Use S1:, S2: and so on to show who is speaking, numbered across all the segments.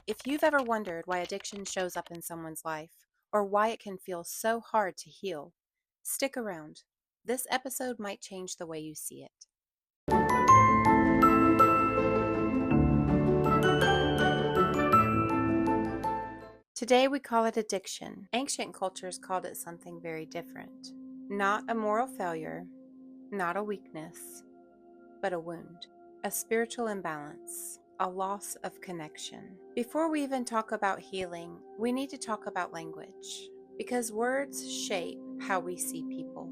S1: If you've ever wondered why addiction shows up in someone's life, or why it can feel so hard to heal, stick around. This episode might change the way you see it. Today we call it addiction. Ancient cultures called it something very different. Not a moral failure, not a weakness, but a wound, a spiritual imbalance, a loss of connection. Before we even talk about healing, we need to talk about language, because words shape how we see people.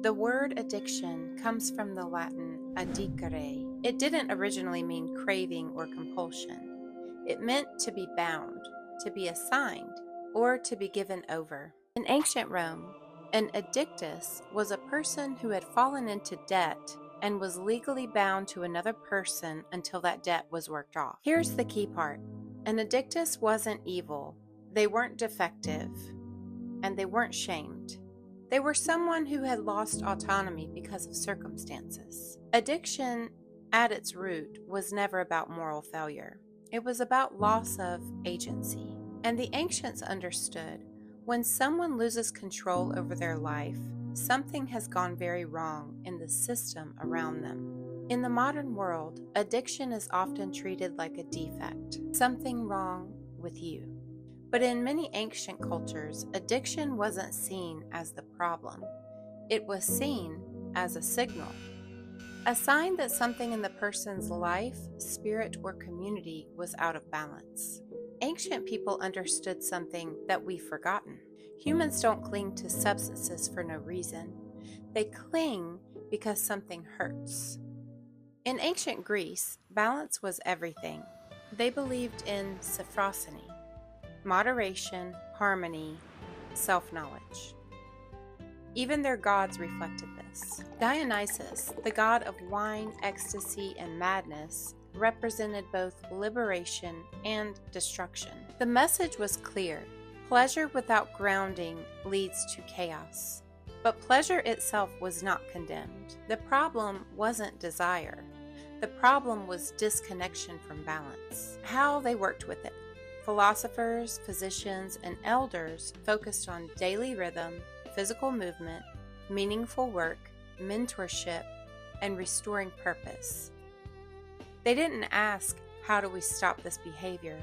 S1: The word addiction comes from the Latin addicere. It didn't originally mean craving or compulsion. It meant to be bound, to be assigned, or to be given over. In ancient Rome, an addictus was a person who had fallen into debt and was legally bound to another person until that debt was worked off. Here's the key part. An addictus wasn't evil, they weren't defective, and they weren't shamed. They were someone who had lost autonomy because of circumstances. Addiction, at its root, was never about moral failure. It was about loss of agency. And the ancients understood when someone loses control over their life, something has gone very wrong in the system around them. In the modern world, addiction is often treated like a defect, something wrong with you. But in many ancient cultures, addiction wasn't seen as the problem. It was seen as a signal, a sign that something in the person's life, spirit, or community was out of balance. Ancient people understood something that we've forgotten. Humans don't cling to substances for no reason. They cling because something hurts. In ancient Greece, balance was everything. They believed in sophrosony, moderation, harmony, self-knowledge. Even their gods reflected this. Dionysus, the god of wine, ecstasy, and madness, represented both liberation and destruction. The message was clear. Pleasure without grounding leads to chaos. But pleasure itself was not condemned. The problem wasn't desire. The problem was disconnection from balance. How they worked with it. Philosophers, physicians, and elders focused on daily rhythm, physical movement, meaningful work, mentorship, and restoring purpose. They didn't ask, how do we stop this behavior?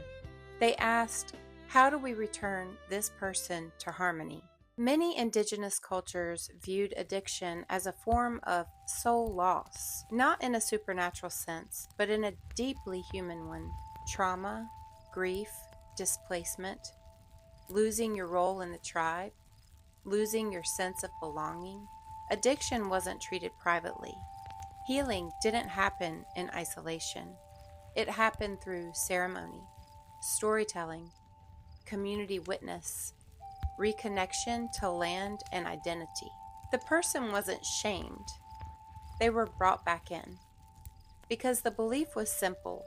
S1: They asked, how do we return this person to harmony? Many indigenous cultures viewed addiction as a form of soul loss, not in a supernatural sense, but in a deeply human one. Trauma, grief, displacement, losing your role in the tribe, losing your sense of belonging. Addiction wasn't treated privately. Healing didn't happen in isolation. It happened through ceremony, storytelling, community witness, reconnection to land and identity. The person wasn't shamed. They were brought back in. Because the belief was simple.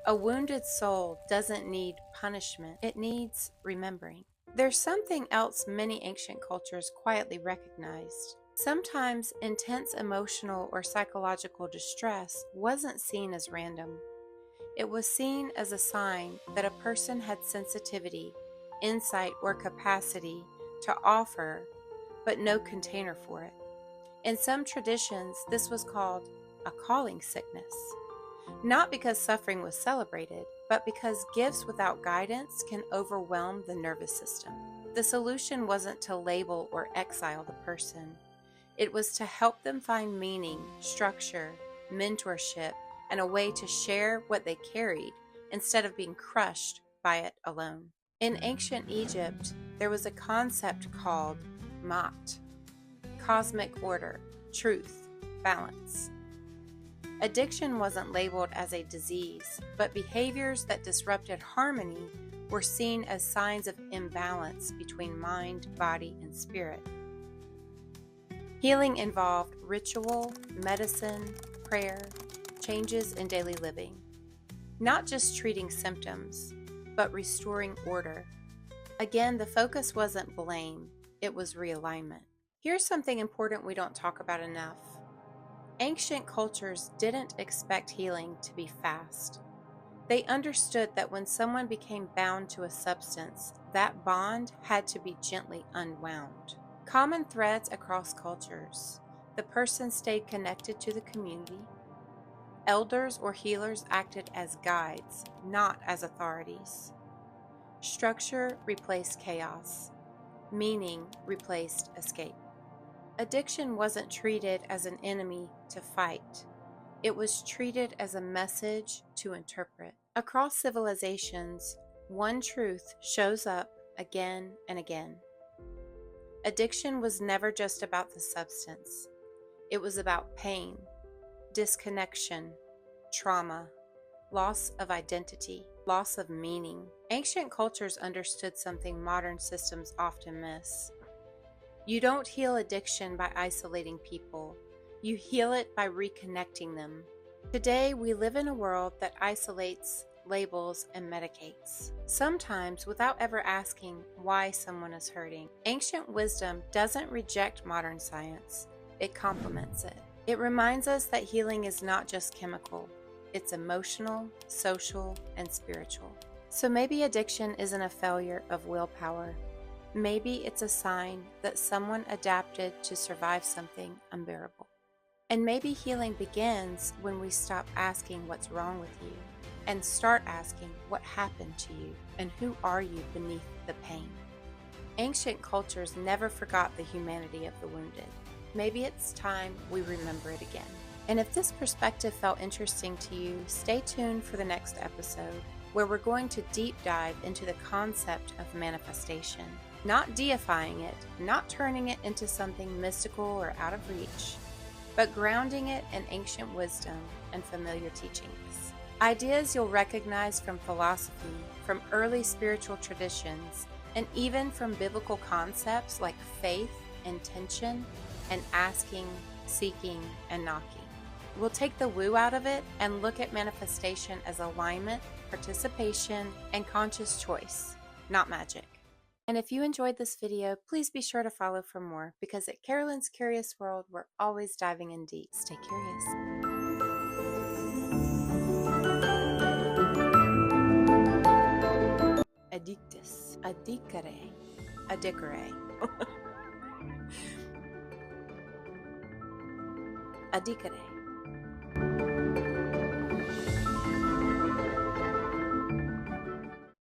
S1: A wounded soul doesn't need punishment. It needs remembering. There's something else many ancient cultures quietly recognized. Sometimes intense emotional or psychological distress wasn't seen as random. It was seen as a sign that a person had sensitivity, insight, or capacity to offer, but no container for it. In some traditions, this was called a calling sickness. Not because suffering was celebrated, but because gifts without guidance can overwhelm the nervous system. The solution wasn't to label or exile the person. It was to help them find meaning, structure, mentorship, and a way to share what they carried instead of being crushed by it alone. In ancient Egypt, there was a concept called Ma'at, cosmic order, truth, balance. Addiction wasn't labeled as a disease, but behaviors that disrupted harmony were seen as signs of imbalance between mind, body, and spirit. Healing involved ritual, medicine, prayer, changes in daily living. Not just treating symptoms, but restoring order. Again, the focus wasn't blame, it was realignment. Here's something important we don't talk about enough. Ancient cultures didn't expect healing to be fast. They understood that when someone became bound to a substance, that bond had to be gently unwound. Common threads across cultures. The person stayed connected to the community. Elders or healers acted as guides, not as authorities. Structure replaced chaos. Meaning replaced escape. Addiction wasn't treated as an enemy to fight. It was treated as a message to interpret. Across civilizations, one truth shows up again and again. Addiction was never just about the substance. It was about pain, disconnection, trauma, loss of identity, loss of meaning. Ancient cultures understood something modern systems often miss. You don't heal addiction by isolating people. You heal it by reconnecting them. Today, we live in a world that isolates, labels, and medicates, sometimes without ever asking why someone is hurting. Ancient wisdom doesn't reject modern science, it complements it. It reminds us that healing is not just chemical, it's emotional, social, and spiritual. So maybe addiction isn't a failure of willpower. Maybe it's a sign that someone adapted to survive something unbearable. And maybe healing begins when we stop asking what's wrong with you and start asking what happened to you and who are you beneath the pain. Ancient cultures never forgot the humanity of the wounded. Maybe it's time we remember it again. And if this perspective felt interesting to you, stay tuned for the next episode, where we're going to deep dive into the concept of manifestation. Not deifying it, not turning it into something mystical or out of reach, but grounding it in ancient wisdom and familiar teachings. Ideas you'll recognize from philosophy, from early spiritual traditions, and even from biblical concepts like faith, intention, and asking, seeking, and knocking. We'll take the woo out of it and look at manifestation as alignment, participation, and conscious choice, not magic. And if you enjoyed this video, please be sure to follow for more, because at Carolyn's Curious World, we're always diving in deep. Stay curious. Addictus, addicere, addicere. Addicere.